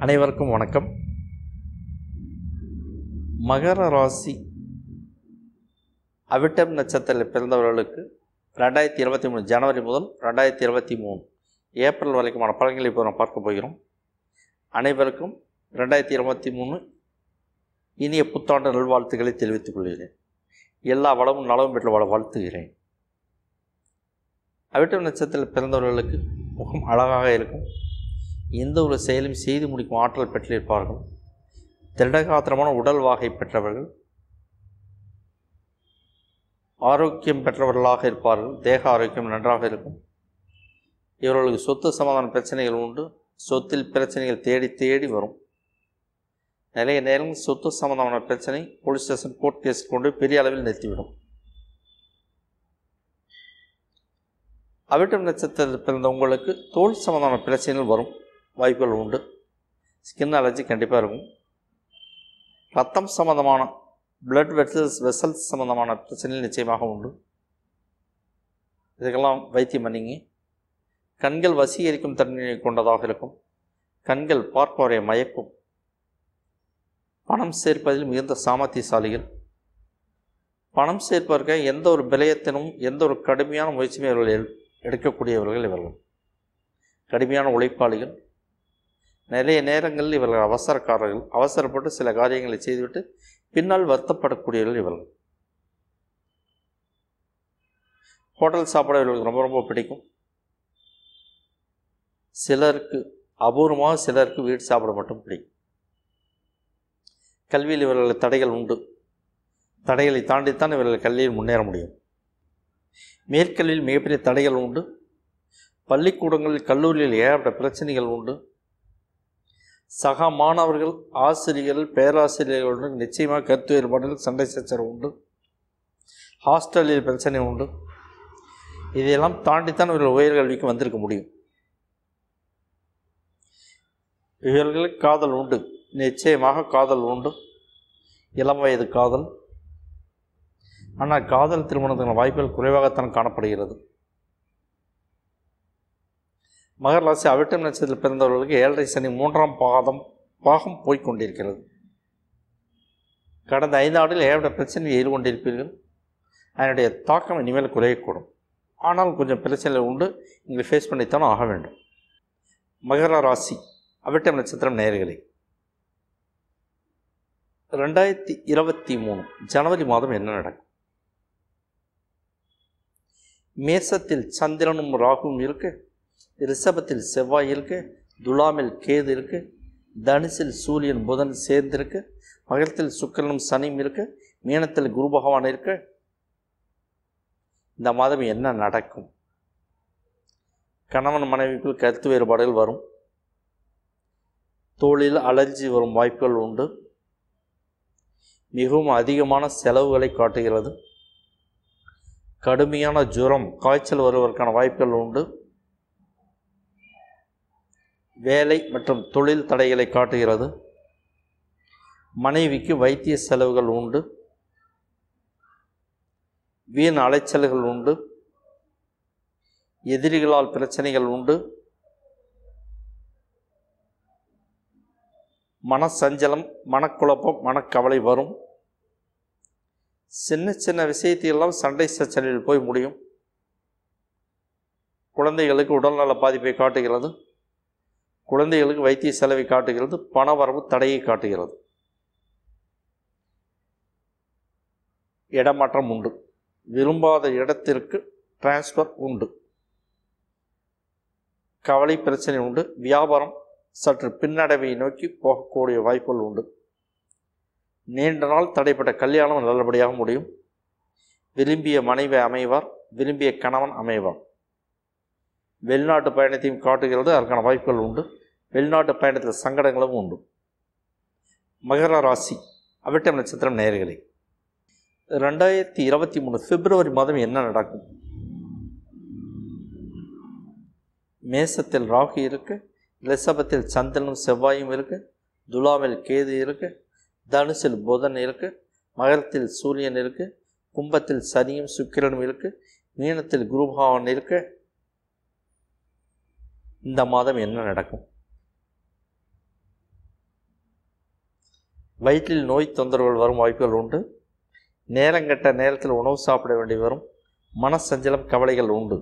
அனைவருக்கும் வணக்கம். மகர ராசி அவிட்டம் நட்சத்திரத்தில் பிறந்தவர்களுக்கு 2023 ஜனவரி முதல் 2023 ஏப்ரல் வரைக்குமான பலன்களை இப்போ நாம் பார்க்க போகிறோம். அனைவருக்கும் 2023 இனிய புத்தாண்டு நல்வாழ்த்துக்களை தெரிவித்துக் கொள்கிறேன். எல்லா வளமும் நலமும் பெற்று வாழ வாழ்த்துகிறேன். அவிட்டம் நட்சத்திரத்தில் பிறந்தவர்களுக்கு முகம் அழகாக இருக்கும். எந்த ஒரு செயலும் செய்து முடிக்கும் ஆற்றல் பெற்றிருப்பார்கள். திடகாத்திரமான உடல் வாகை பெற்றவர்கள், ஆரோக்கியம் பெற்றவர்களாக இருப்பார்கள். தேக ஆரோக்கியம் நன்றாக இருக்கும். இவர்களுக்கு சொத்து சமாதான பிரச்சனைகள் உண்டு. சொத்தில் பிரச்சனைகள் தேடி தேடி வரும். நிறைய நேரம் சொத்து சம்பந்தமான பிரச்சனை போலீஸ் ஸ்டேஷன் கோர்ட் கேஸ் கொண்டு பெரிய அளவில் நிறுத்திவிடும். அவிட்டம் நட்சத்திரத்தில் பிறந்த உங்களுக்கு தோல் சம்பந்தமான பிரச்சனைகள் வரும் வாய்ப்புகள் உண்டு. ஸ்கின் அலர்ஜி கண்டிப்பாக இருக்கும். ரத்தம் சம்பந்தமான பிளட் வெசல்ஸ் சம்பந்தமான பிரச்சனைகள் நிச்சயமாக உண்டு. இதுக்கெல்லாம் வைத்தியம் பண்ணிங்க. கண்கள் வசீகரிக்கும் தன்மையை கொண்டதாக இருக்கும். கண்கள் பார்ப்பவரை மயக்கும். பணம் சேர்ப்பதில் மிகுந்த சாமர்த்தியசாலிகள். பணம் சேர்ப்பதற்கு எந்த ஒரு விலையத்தினும் எந்த ஒரு கடுமையான முயற்சியும் இவர்கள் எடுக்கக்கூடியவர்கள். இவர்கள் கடுமையான உழைப்பாளிகள். நிறைய நேரங்களில் இவர்கள் அவசரக்காரர்கள். அவசரப்பட்டு சில காரியங்களை செய்துவிட்டு பின்னால் வருத்தப்படக்கூடியவர்கள் இவர்கள். ஹோட்டல் சாப்பாடு இவர்களுக்கு ரொம்ப ரொம்ப பிடிக்கும். சிலருக்கு அபூர்வமாக, சிலருக்கு வீட்டு சாப்பிட மட்டும் பிடிக்கும். கல்வியில் இவர்களுக்கு தடைகள் உண்டு. தடைகளை தாண்டித்தான் இவர்கள் கல்வியில் முன்னேற முடியும். மேற்கல்வியில் மிகப்பெரிய தடைகள் உண்டு. பள்ளிக்கூடங்களில் கல்லூரியில் ஏகப்பட்ட பிரச்சனைகள் உண்டு. சக மாணவர்கள், ஆசிரியர்கள், பேராசிரியர்களுடன் நிச்சயமாக கருத்து வேறுபாடுகள், சண்டை சச்சரவு உண்டு. ஹாஸ்டலில் பிரச்சனை உண்டு. இதையெல்லாம் தாண்டித்தான் இவர்கள் உயர்கல்விக்கு வந்திருக்க முடியும். இவர்களுக்கு காதல் உண்டு. நிச்சயமாக காதல் உண்டு. இளம் வயது காதல். ஆனால் காதல் திருமணத்துக்கான வாய்ப்புகள் குறைவாகத்தான் காணப்படுகிறது. மகர ராசி அவிட்டம் நட்சத்திரத்தில் பிறந்தவர்களுக்கு 7.5 சனி 3ஆம் பாகம் போய்கொண்டிருக்கிறது. கடந்த 5 ஆண்டுகள் ஏகப்பட்ட பிரச்சனையை எதிர்கொண்டிருப்பீர்கள். அதனுடைய தாக்கம் இனிமேல் குறையக்கூடும். ஆனால் கொஞ்சம் பிரச்சனைகள் உண்டு. நீங்கள் ஃபேஸ் பண்ணித்தானே ஆக வேண்டும். மகர ராசி அவிட்டம் நட்சத்திரம் நேயர்களே, 2023 ஜனவரி மாதம் என்ன நடக்கும்? மேசத்தில் சந்திரனும் ராகுவும் இருக்கு. ரிஷபத்தில் செவ்வாய் இருக்கு. துலாமில் கேது இருக்கு. தனுசில் சூரியன் புதன் சேர்ந்திருக்கு. மகரத்தில் சுக்கிரனும் சனியும் இருக்கு. மீனத்தில் குரு பகவான் இருக்கு. இந்த மாதம் என்ன நடக்கும்? கணவன் மனைவிக்குள் கருத்து வேறுபாடுகள் வரும். தொழில் அலர்ஜி வரும் வாய்ப்புகள் உண்டு. மிகவும் அதிகமான செலவுகளை காட்டுகிறது. கடுமையான ஜுரம், காய்ச்சல் வருவதற்கான வாய்ப்புகள் உண்டு. வேலை மற்றும் தொழில் தடைகளை காட்டுகிறது. மனைவிக்கு வைத்திய செலவுகள் உண்டு. வீண் அலைச்சல்கள் உண்டு. எதிரிகளால் பிரச்சனைகள் உண்டு. மனசஞ்சலம், மனக்குழப்பம், மனக்கவலை வரும். சின்ன சின்ன விஷயத்தையெல்லாம் சண்டை சச்சரவில் போய் முடியும். குழந்தைகளுக்கு உடல்நல பாதிப்பை காட்டுகிறது. குழந்தைகளுக்கு வைத்திய செலவை காட்டுகிறது. பணவரவு தடையை காட்டுகிறது. இடமாற்றம் உண்டு. விரும்பாத இடத்திற்கு டிரான்ஸ்ஃபர் உண்டு. கவலை பிரச்சனை உண்டு. வியாபாரம் சற்று பின்னடைவை நோக்கி போகக்கூடிய வாய்ப்புகள் உண்டு. நீண்ட நாள் தடைப்பட்ட கல்யாணம் நல்லபடியாக முடியும். விரும்பிய மனைவி அமைவார். விரும்பிய கணவன் அமைவார். வெளிநாட்டு பயணத்தையும் காட்டுகிறது. அதற்கான வாய்ப்புகள் உண்டு. வெளிநாட்டு பயணத்தில் சங்கடங்களும் உண்டு. மகர ராசி அவிட்டம் நட்சத்திரம் நேயர்களே, 2023 பிப்ரவரி மாதம் என்ன நடக்கும்? மேசத்தில் ராகு இருக்கு. ரிஷபத்தில் சந்திரனும் செவ்வாயும் இருக்கு. துலாமில் கேது இருக்கு. தனுசில் புதன் இருக்கு. மகரத்தில் சூரியன் இருக்கு. கும்பத்தில் சனியும் சுக்கிரனும் இருக்கு. மீனத்தில் குரு பகவான் இருக்கு. இந்த மாதம் என்ன நடக்கும்? வயிற்றில் நோய் தொந்தரவுகள் வரும் வாய்ப்புகள் உண்டு. நேரங்கெட்ட நேரத்தில் உணவு சாப்பிட வேண்டி வரும். மனசஞ்சலம், கவலைகள் உண்டு.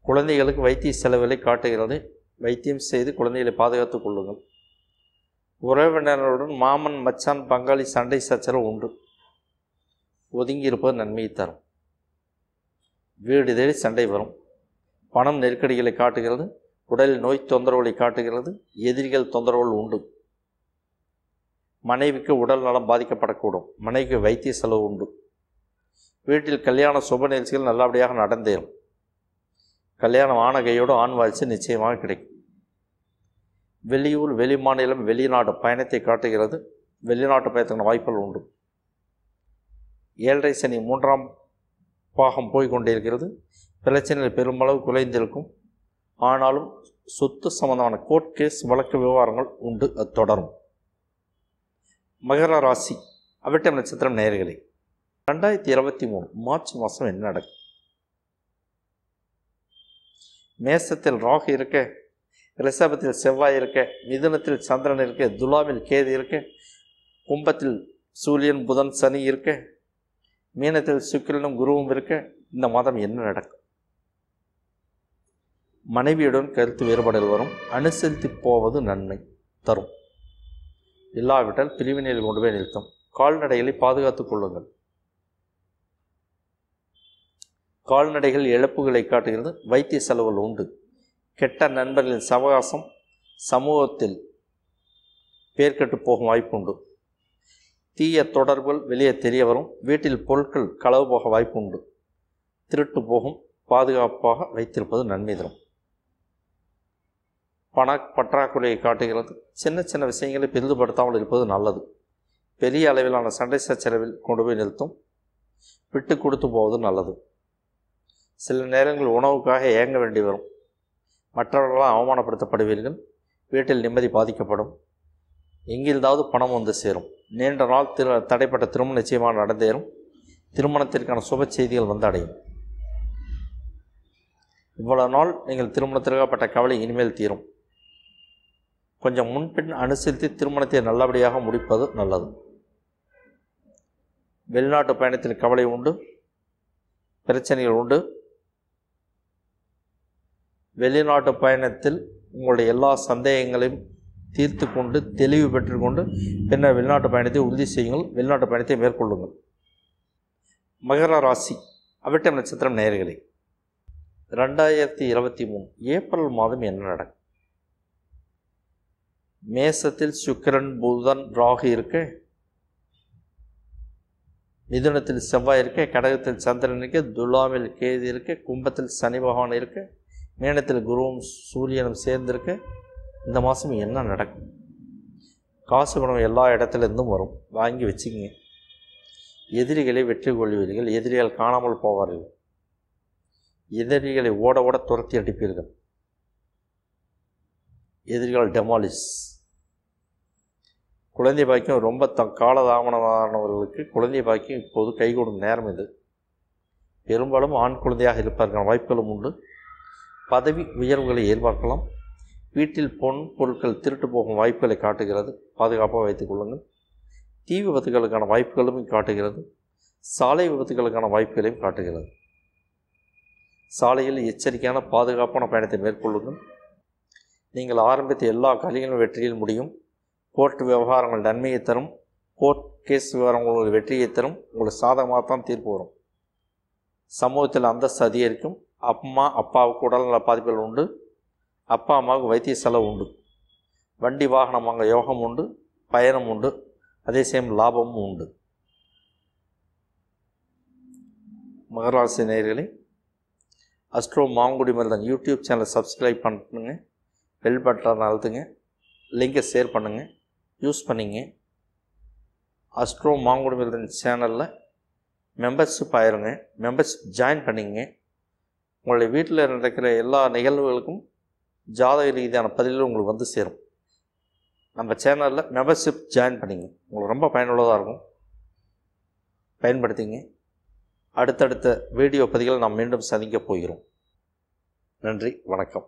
குழந்தைகளுக்கு வைத்திய செலவுகளை காட்டுகிறது. வைத்தியம் செய்து குழந்தைகளை பாதுகாத்துக் கொள்ளுங்கள். உறவினர்களுடன் மாமன், மச்சான், பங்காளி சண்டை சச்சரவு உண்டு. ஒதுங்கி இருப்பது நன்மையை தரும். வீடு தேடி சண்டை வரும். பணம் நெருக்கடிகளை காட்டுகிறது. உடலில் நோய் தொந்தரவுகளை காட்டுகிறது. எதிரிகள் தொந்தரவுகள் உண்டு. மனைவிக்கு உடல் நலம் பாதிக்கப்படக்கூடும். மனைவிக்கு வைத்திய செலவு உண்டு. வீட்டில் கல்யாண சுப நிகழ்ச்சிகள் நல்லபடியாக நடந்தேறும். கல்யாணம் ஆன கையோடு ஆண் வாரிசு நிச்சயமாக கிடைக்கும். வெளியூர், வெளிமாநிலம், வெளிநாடு பயணத்தை காட்டுகிறது. வெளிநாட்டு பயணத்துக்கான வாய்ப்புகள் உண்டு. 7.5 சனி 3ஆம் பாகம் போய்கொண்டிருக்கிறது. பிரச்சனைகள் பெருமளவு குறைந்திருக்கும். ஆனாலும் சொத்து சம்பந்தமான கோர்ட் கேஸ், வழக்கு விவகாரங்கள் உண்டு. அது தொடரும். மகர ராசி அவிட்டம் நட்சத்திரம் நேயர்களே, 2023 மார்ச் மாதம் என்ன நடக்கும்? மேசத்தில் ராகு இருக்க, ரிஷபத்தில் செவ்வாய் இருக்க, மிதுனத்தில் சந்திரன் இருக்க, துலாவில் கேது இருக்க, கும்பத்தில் சூரியன், புதன், சனி இருக்க, மீனத்தில் சுக்கிரனும் குருவும் இருக்க, இந்த மாதம் என்ன நடக்கும்? மனைவியுடன் கருத்து வேறுபாடுகள் வரும். அனுசரித்து போவது நன்மை தரும். இல்லாவிட்டால் பிரிவினையில் கொண்டு போய் நிறுத்தும். கால்நடைகளை பாதுகாத்துக் கொள்ளுங்கள். கால்நடைகள் இழப்புகளை காட்டுகிறது. வைத்திய செலவுகள் உண்டு. கெட்ட நண்பர்களின் சவகாசம் சமூகத்தில் பேர்கெட்டு போகும் வாய்ப்பு உண்டு. தீய தொடர்புகள் வெளியே தெரிய வரும். வீட்டில் பொருட்கள் களவு போக வாய்ப்பு உண்டு. திருட்டு போகும். பாதுகாப்பாக வைத்திருப்பது நன்மை தரும். பண பற்றாக்குறையை காட்டுகிறது. சின்ன சின்ன விஷயங்களை பெரிதுபடுத்தாமல் இருப்பது நல்லது. பெரிய அளவிலான சண்டை சச்சரவில் கொண்டு போய் நிறுத்தும். விட்டு கொடுத்து போவது நல்லது. சில நேரங்கள் உணவுக்காக ஏங்க வேண்டி வரும். மற்றவர்களால் அவமானப்படுத்தப்படுவீர்கள். வீட்டில் நிம்மதி பாதிக்கப்படும். எங்கிருந்தாவது பணம் வந்து சேரும். நீண்ட நாள் தடைப்பட்ட திருமணம் நிச்சயமாக நடந்தேறும். திருமணத்திற்கான சுப செய்திகள் வந்து அடையும். இவ்வளவு நாள் நீங்கள் திருமணத்திற்காகப்பட்ட கவலை இனிமேல் தீரும். கொஞ்சம் முன்பின் அனுசரித்து திருமணத்தை நல்லபடியாக முடிப்பது நல்லது. வெளிநாட்டு பயணத்தில் கவலை உண்டு. பிரச்சனைகள் உண்டு. வெளிநாட்டு பயணத்தில் உங்களுடைய எல்லா சந்தேகங்களையும் தீர்த்து கொண்டு தெளிவு பெற்றுக்கொண்டு பின்னர் வெளிநாட்டு பயணத்தை உறுதி செய்யுங்கள். வெளிநாட்டு பயணத்தை மேற்கொள்ளுங்கள். மகர ராசி அவிட்டம் நட்சத்திரம் நேயர்களே, 2023 ஏப்ரல் மாதம் என்ன நடக்கும்? மேசத்தில் சுக்கிரன், புதன், ராகு இருக்க, மிதுனத்தில் செவ்வாய் இருக்க, கடகத்தில் சந்திரன் இருக்க, துலாவில் கேது இருக்க, கும்பத்தில் சனி பகவான் இருக்க, மீனத்தில் குருவும் சூரியனும் சேர்ந்திருக்க, இந்த மாதம் என்ன நடக்கும்? காசு பணம் எல்லா இடத்துலேருந்தும் வரும். வாங்கி வச்சுக்கிங்க. எதிரிகளை வெற்றி கொள்வீர்கள். எதிரிகள் காணாமல் போவார்கள். எதிரிகளை ஓட ஓட துரத்தி அடிப்பீர்கள். எதிரிகள் டெமாலிஸ். குழந்தை பாக்கியம் ரொம்ப காலதாமதமானவர்களுக்கு குழந்தை பாக்கியம் இப்போது கைகூடும் நேரம் இது. பெரும்பாலும் ஆண் குழந்தையாக இருப்பதற்கான வாய்ப்புகளும் உண்டு. பதவி உயர்வுகளை எதிர்பார்க்கலாம். வீட்டில் பொன் பொருட்கள் திருட்டு போகும் வாய்ப்புகளை காட்டுகிறது. பாதுகாப்பாக வைத்துக் கொள்ளுங்கள். தீ விபத்துகளுக்கான வாய்ப்புகளும் காட்டுகிறது. சாலை விபத்துகளுக்கான வாய்ப்புகளையும் காட்டுகிறது. சாலையில் எச்சரிக்கையான பாதுகாப்பான பயணத்தை மேற்கொள்ளுங்கள். நீங்கள் ஆரம்பித்த எல்லா காரியங்களும் வெற்றியில் முடியும். கோர்ட் விவகாரங்கள் நன்மையை தரும். கோர்ட் கேஸ் விவகாரங்கள் உங்களுக்கு வெற்றியை தரும். உங்களுக்கு சாதகமாக தான் தீர்ப்பு வரும். சமூகத்தில் அந்தஸ்து அதிகரிக்கும். அம்மா அப்பாவுக்கு உடல்நல பாதிப்புகள் உண்டு. அப்பா அம்மாவுக்கு வைத்திய செலவு உண்டு. வண்டி வாகனம் வாங்க யோகம் உண்டு. பயணம் உண்டு. அதே சமயம் லாபமும் உண்டு. மகராசி நேயர்களே, அஸ்ட்ரோ மாங்குடி மருதன் யூடியூப் சேனலை சப்ஸ்கிரைப் பண்ணுங்க. பெல் பட்டனை அழுத்துங்க. லிங்கை ஷேர் பண்ணுங்கள். யூஸ் பண்ணிங்க. அஸ்ட்ரோ மாங்குடி மருதன் சேனலில் மெம்பர்ஷிப் ஆயிருங்க. மெம்பர்ஷிப் ஜாயின் பண்ணிங்க. உங்களுடைய வீட்டில் நடக்கிற எல்லா நிகழ்வுகளுக்கும் ஜாதக ரீதியான பதில்கள் உங்களுக்கு வந்து சேரும். நம்ம சேனலில் மெம்பர்ஷிப் ஜாயின் பண்ணிங்க. உங்களுக்கு ரொம்ப பயனுள்ளதாக இருக்கும். பயன்படுத்திங்க. அடுத்தடுத்த வீடியோ பதிவுகளை நாம் மீண்டும் சந்திக்கப் போகிறோம். நன்றி, வணக்கம்.